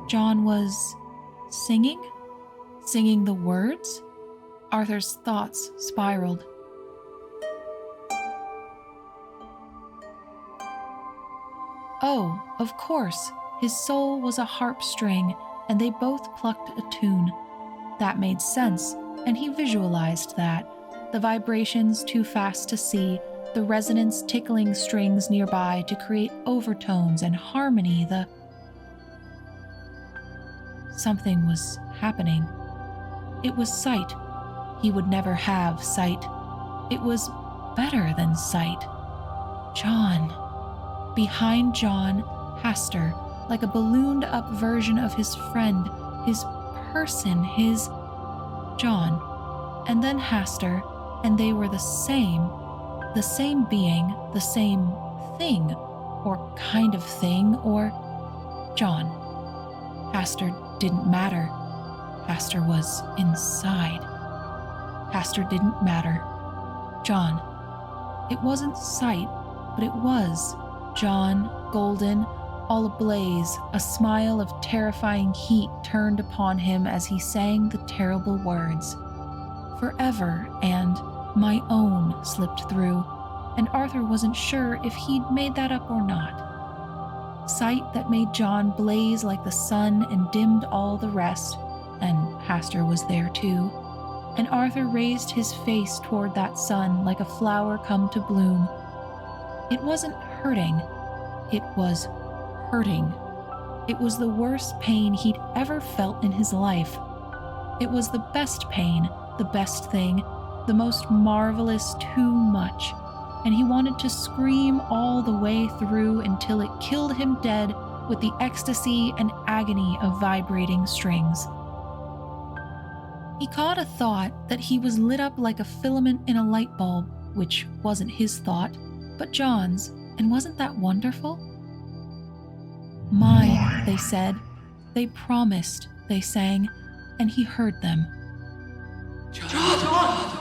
John was singing? Singing the words? Arthur's thoughts spiraled. Oh, of course, his soul was a harp string, and they both plucked a tune. That made sense, and he visualized that. The vibrations too fast to see, the resonance tickling strings nearby to create overtones and harmony, Something was happening. It was sight. He would never have sight. It was better than sight. John. Behind John, Hastur, like a ballooned-up version of his friend, his person, his... John. And then Hastur, and they were the same being, the same thing, or kind of thing, or... John. Hastur didn't matter. Hastur was inside. Hastur didn't matter. John. It wasn't sight, but it was. John, golden, all ablaze, a smile of terrifying heat turned upon him as he sang the terrible words. Forever and my own slipped through, and Arthur wasn't sure if he'd made that up or not. Sight that made John blaze like the sun and dimmed all the rest, and Hastur was there too, and Arthur raised his face toward that sun like a flower come to bloom. It wasn't hurting, it was hurting. It was the worst pain he'd ever felt in his life. It was the best pain, the best thing, the most marvelous too much, and he wanted to scream all the way through until it killed him dead with the ecstasy and agony of vibrating strings. He caught a thought that he was lit up like a filament in a light bulb, which wasn't his thought, but John's, and wasn't that wonderful? Mine, they said. They promised, they sang, and he heard them. John!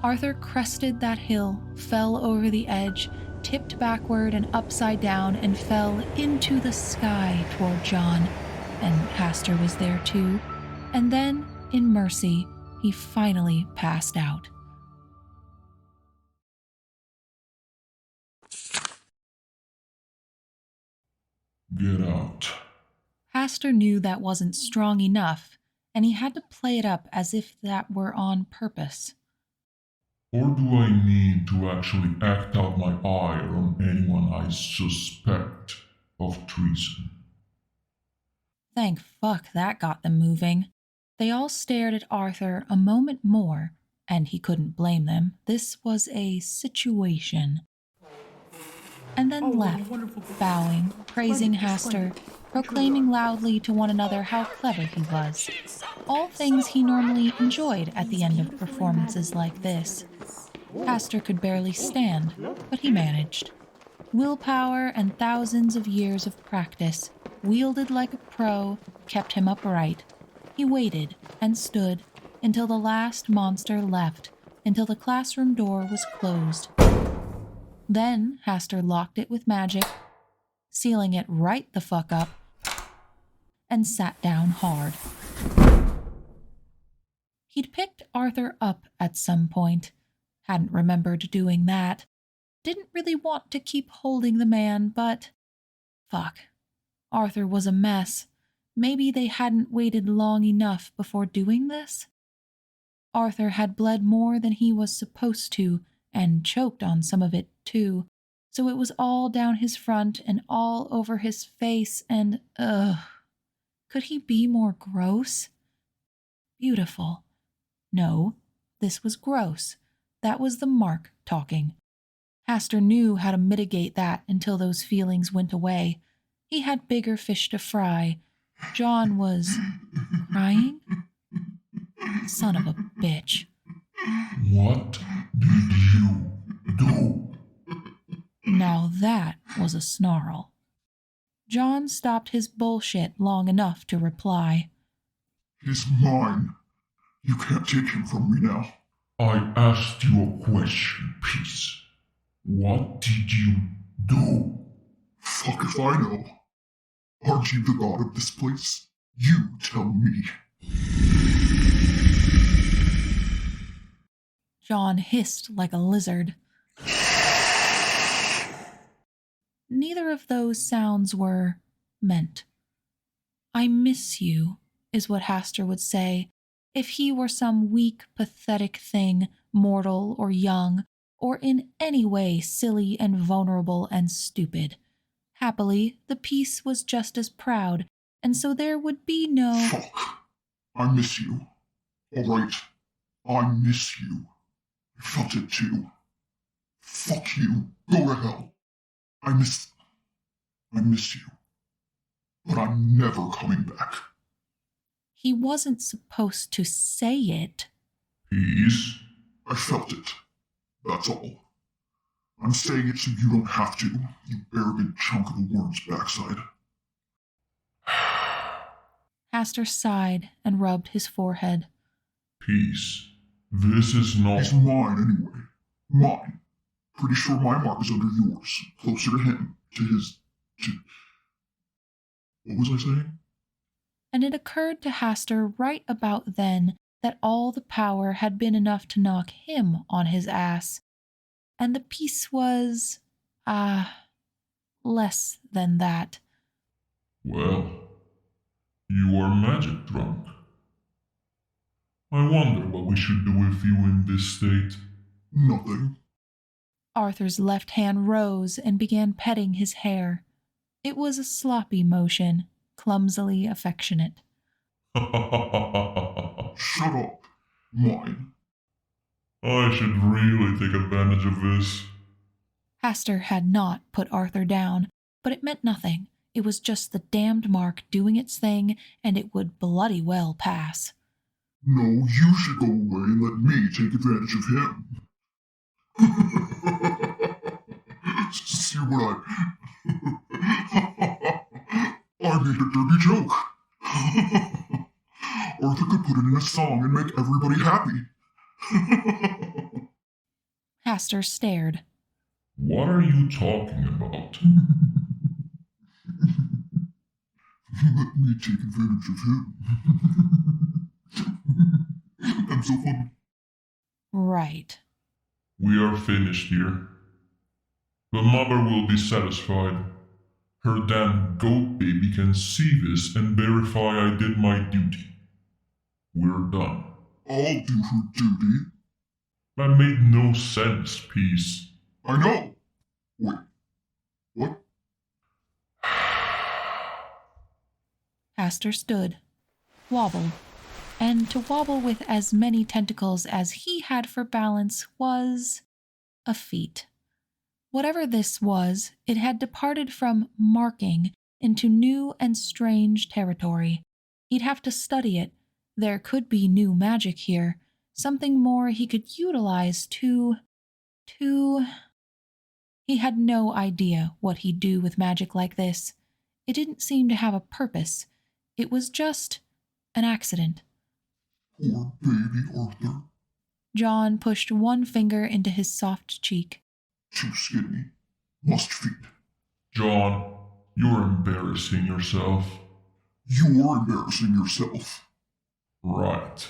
Arthur crested that hill, fell over the edge, tipped backward and upside down, and fell into the sky toward John. And Hastur was there too. And then, in mercy, he finally passed out. Get out. Hastur knew that wasn't strong enough, and he had to play it up as if that were on purpose. Or do I need to actually act out my ire on anyone I suspect of treason? Thank fuck that got them moving. They all stared at Arthur a moment more, and he couldn't blame them. This was a situation. And then left, bowing, praising Hastur, proclaiming loudly to one another how clever he was. All things he normally enjoyed at the end of performances like this. Hastur could barely stand, but he managed. Willpower and thousands of years of practice, wielded like a pro, kept him upright. He waited and stood until the last monster left, until the classroom door was closed. Then Hastur locked it with magic, sealing it right the fuck up, and sat down hard. He'd picked Arthur up at some point, hadn't remembered doing that, didn't really want to keep holding the man, but fuck. Arthur was a mess. Maybe they hadn't waited long enough before doing this? Arthur had bled more than he was supposed to, and choked on some of it too, so it was all down his front and all over his face, and could he be more gross? Beautiful. No, this was gross. That was the mark talking. Hastur knew how to mitigate that until those feelings went away. He had bigger fish to fry. John was crying? Son of a bitch. What did you do? Now that was a snarl. John stopped his bullshit long enough to reply. He's mine. You can't take him from me now. I asked you a question, Peace. What did you do? Fuck if I know. Aren't you the god of this place? You tell me. John hissed like a lizard. Neither of those sounds were meant. I miss you, is what Hastur would say if he were some weak, pathetic thing, mortal or young, or in any way silly and vulnerable and stupid. Happily, the Peace was just as proud, and so there would be no— Fuck. I miss you. Alright. I miss you. I felt it too. Fuck you. Go to hell. I miss you. But I'm never coming back. He wasn't supposed to say it. Peace? I felt it. That's all. I'm saying it so you don't have to, you arrogant chunk of a worm's backside. Hastur sighed and rubbed his forehead. Peace. This is not— He's mine anyway. Mine. Pretty sure my mark is under yours. Closer to him. To his— What was I saying? And it occurred to Hastur right about then that all the power had been enough to knock him on his ass. And the Peace was, less than that. Well, you are magic drunk. I wonder what we should do with you in this state. Nothing. Arthur's left hand rose and began petting his hair. It was a sloppy motion, clumsily affectionate. Shut up. Mine. I should really take advantage of this. Hastur had not put Arthur down, but it meant nothing. It was just the damned mark doing its thing, and it would bloody well pass. No, you should go away and let me take advantage of him. See what I made a dirty joke. Arthur could put it in a song and make everybody happy. Hastur stared. What are you talking about? Let me take advantage of him. I'm so funny. Right. We are finished here. The mother will be satisfied. Her damn goat baby can see this and verify I did my duty. We're done. I'll do her duty. That made no sense, Peace. I know. Wait. What? Hastur stood, wobbled, and to wobble with as many tentacles as he had for balance was a feat. Whatever this was, it had departed from marking into new and strange territory. He'd have to study it. There could be new magic here, something more he could utilize to... He had no idea what he'd do with magic like this. It didn't seem to have a purpose. It was just an accident. Poor baby Arthur. John pushed one finger into his soft cheek. Too skinny. Must feed. John, you're embarrassing yourself. You're embarrassing yourself. Right.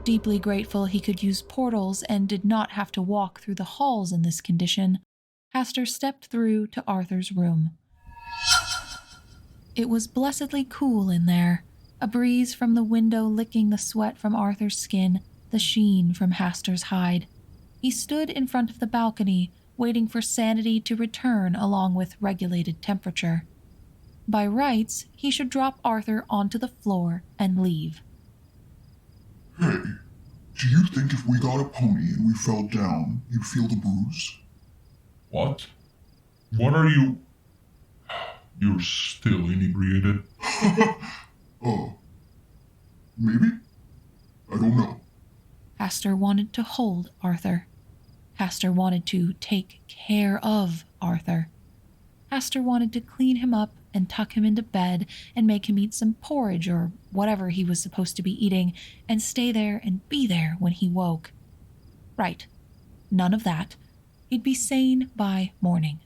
Deeply grateful he could use portals and did not have to walk through the halls in this condition, Hastur stepped through to Arthur's room. It was blessedly cool in there, a breeze from the window licking the sweat from Arthur's skin, the sheen from Hastur's hide. He stood in front of the balcony, waiting for sanity to return along with regulated temperature. By rights, he should drop Arthur onto the floor and leave. Hey, do you think if we got a pony and we fell down, you'd feel the bruise? What? What are you... You're still inebriated? Maybe? I don't know. Hastur wanted to hold Arthur. Hastur wanted to take care of Arthur. Hastur wanted to clean him up and tuck him into bed and make him eat some porridge or whatever he was supposed to be eating and stay there and be there when he woke. Right. None of that. He'd be sane by morning.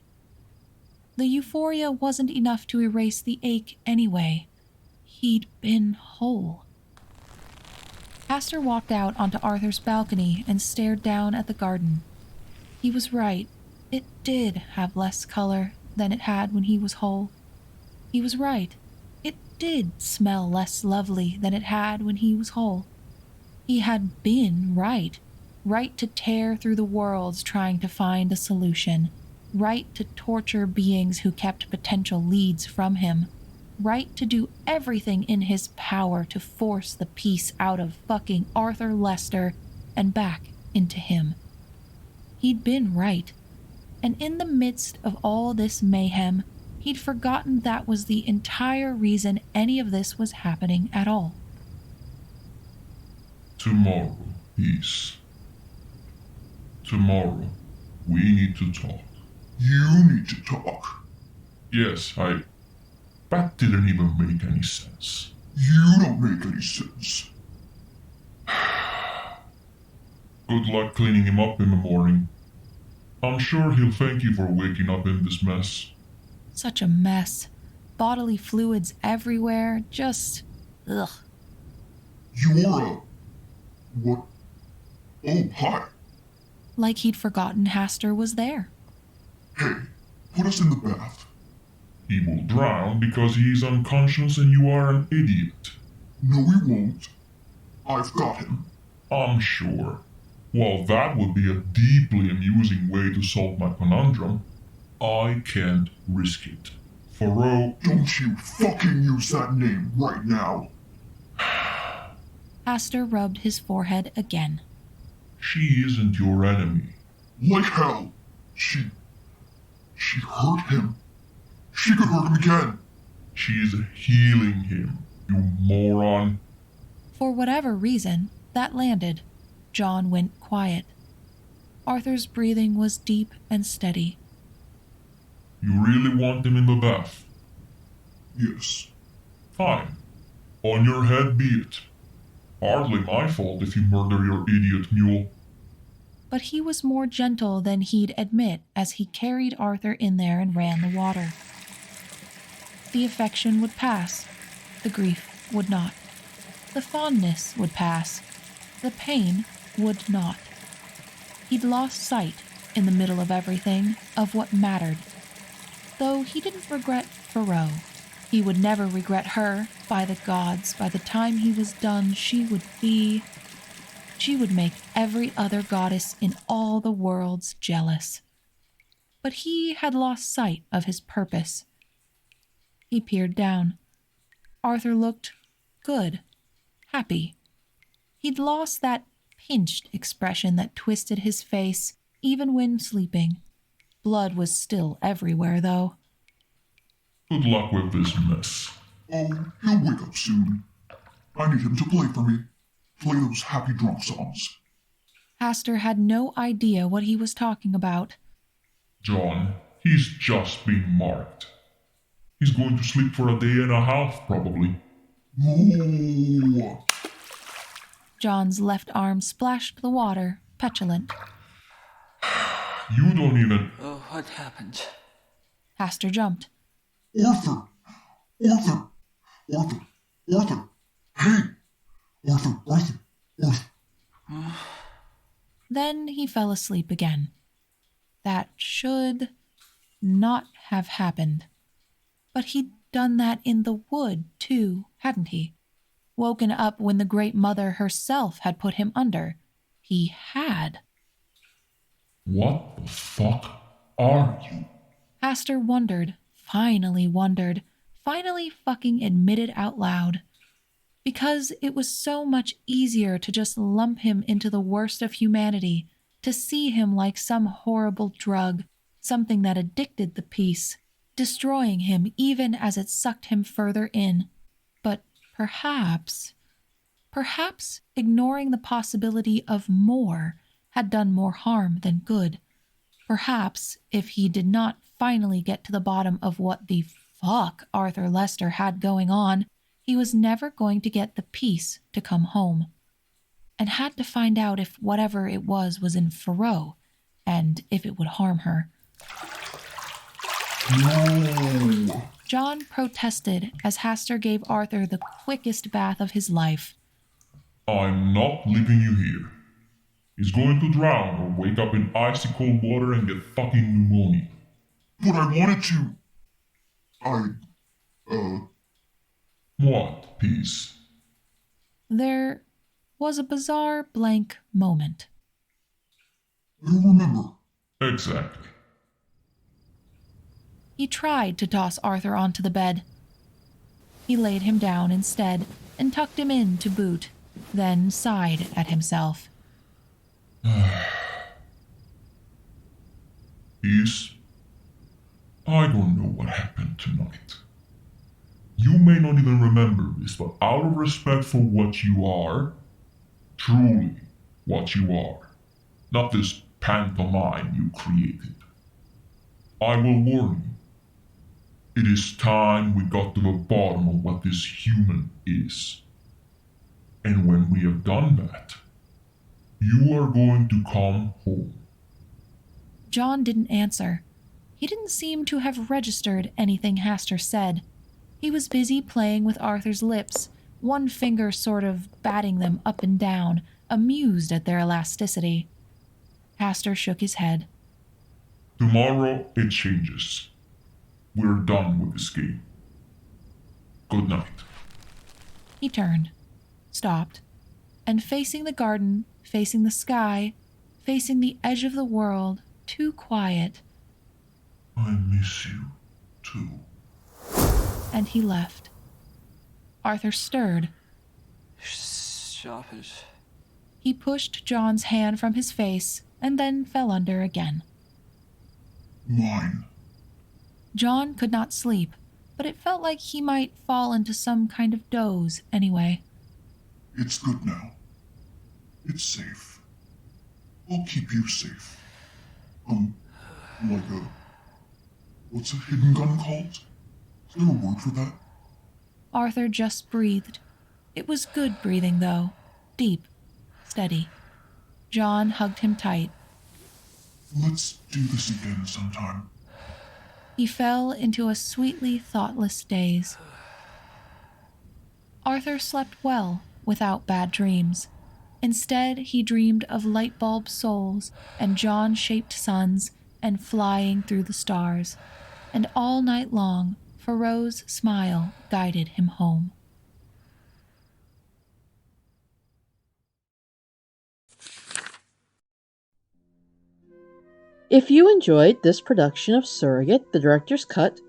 The euphoria wasn't enough to erase the ache anyway. He'd been whole. Hastur walked out onto Arthur's balcony and stared down at the garden. He was right. It did have less color than it had when he was whole. He was right. It did smell less lovely than it had when he was whole. He had been right. Right to tear through the worlds trying to find a solution. Right to torture beings who kept potential leads from him. Right to do everything in his power to force the peace out of fucking Arthur Lester and back into him. He'd been right. And in the midst of all this mayhem, he'd forgotten that was the entire reason any of this was happening at all. Tomorrow, peace. Tomorrow, we need to talk. You need to talk. Yes, That didn't even make any sense. You don't make any sense. Good luck cleaning him up in the morning. I'm sure he'll thank you for waking up in this mess. Such a mess. Bodily fluids everywhere, just... ugh. You're what? Oh, hi. Like he'd forgotten Hastur was there. Hey, put us in the bath. He will drown because he's unconscious and you are an idiot. No, he won't. I've got him. I'm sure. While that would be a deeply amusing way to solve my conundrum, I can't risk it. Thoreau... Don't you fucking use that name right now. Hastur rubbed his forehead again. She isn't your enemy. Like hell. She hurt him. She could hurt him again. She's healing him, you moron. For whatever reason, that landed. John went quiet. Arthur's breathing was deep and steady. You really want him in the bath? Yes. Fine. On your head be it. Hardly my fault if you murder your idiot mule. But he was more gentle than he'd admit as he carried Arthur in there and ran the water. The affection would pass. The grief would not. The fondness would pass. The pain would not. He'd lost sight, in the middle of everything, of what mattered. Though he didn't regret Thoreau. He would never regret her. By the gods, by the time he was done, she would make every other goddess in all the worlds jealous. But he had lost sight of his purpose. He peered down. Arthur looked good, happy. He'd lost that pinched expression that twisted his face, even when sleeping. Blood was still everywhere, though. Good luck with this mess. Oh, he'll wake up soon. I need him to play for me. Play those happy drunk songs. Hastur had no idea what he was talking about. John, he's just been marked. He's going to sleep for a day and a half, probably. Oh. John's left arm splashed the water, petulant. You don't even... Oh, what happened? Haster jumped. Arthur! Arthur! Arthur! Arthur! Hey! Arthur! Arthur! Arthur! Then he fell asleep again. That should not have happened. But he'd done that in the wood, too, hadn't he? Woken up when the Great Mother herself had put him under. He had. What the fuck are you? Haster wondered, finally fucking admitted out loud. Because it was so much easier to just lump him into the worst of humanity, to see him like some horrible drug, something that addicted the piece, destroying him even as it sucked him further in. But perhaps ignoring the possibility of more had done more harm than good. Perhaps if he did not finally get to the bottom of what the fuck Arthur Lester had going on, he was never going to get the peace to come home. And had to find out if whatever it was in Faroe, and if it would harm her. No! John protested as Haster gave Arthur the quickest bath of his life. I'm not leaving you here. He's going to drown or wake up in icy cold water and get fucking pneumonia. But I wanted to... What, peace? There was a bizarre blank moment. You remember. Exactly. He tried to toss Arthur onto the bed. He laid him down instead and tucked him in to boot, then sighed at himself. Peace, I don't know what happened tonight. You may not even remember this, but out of respect for what you are, truly what you are, not this pantomime you created, I will warn you. It is time we got to the bottom of what this human is. And when we have done that, you are going to come home. John didn't answer. He didn't seem to have registered anything Haster said. He was busy playing with Arthur's lips, one finger sort of batting them up and down, amused at their elasticity. Haster shook his head. Tomorrow it changes. We're done with this game. Good night. He turned, stopped, and facing the garden, facing the sky, facing the edge of the world, too quiet. I miss you, too. And he left. Arthur stirred. Stop it. He pushed John's hand from his face and then fell under again. Mine. John could not sleep, but it felt like he might fall into some kind of doze anyway. It's good now. It's safe. I'll keep you safe. Like what's a hidden gun called? Is there a word for that? Arthur just breathed. It was good breathing, though. Deep. Steady. John hugged him tight. Let's do this again sometime. He fell into a sweetly thoughtless daze. Arthur slept well, without bad dreams. Instead, he dreamed of light bulb souls and John-shaped suns and flying through the stars. And all night long, Faroe's smile guided him home. If you enjoyed this production of Surrogate, the Director's Cut,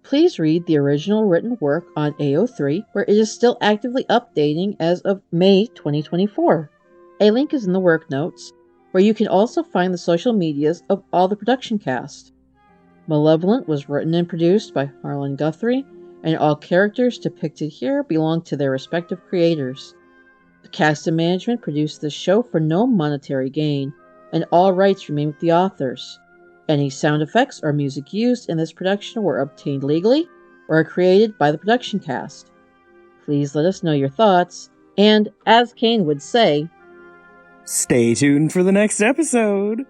please read the original written work on AO3, where it is still actively updating as of May 2024. A link is in the work notes, where you can also find the social medias of all the production cast. Malevolent was written and produced by Harlan Guthrie, and all characters depicted here belong to their respective creators. The cast and management produced this show for no monetary gain, and all rights remain with the authors. Any sound effects or music used in this production were obtained legally or are created by the production cast. Please let us know your thoughts, and as Kane would say, stay tuned for the next episode!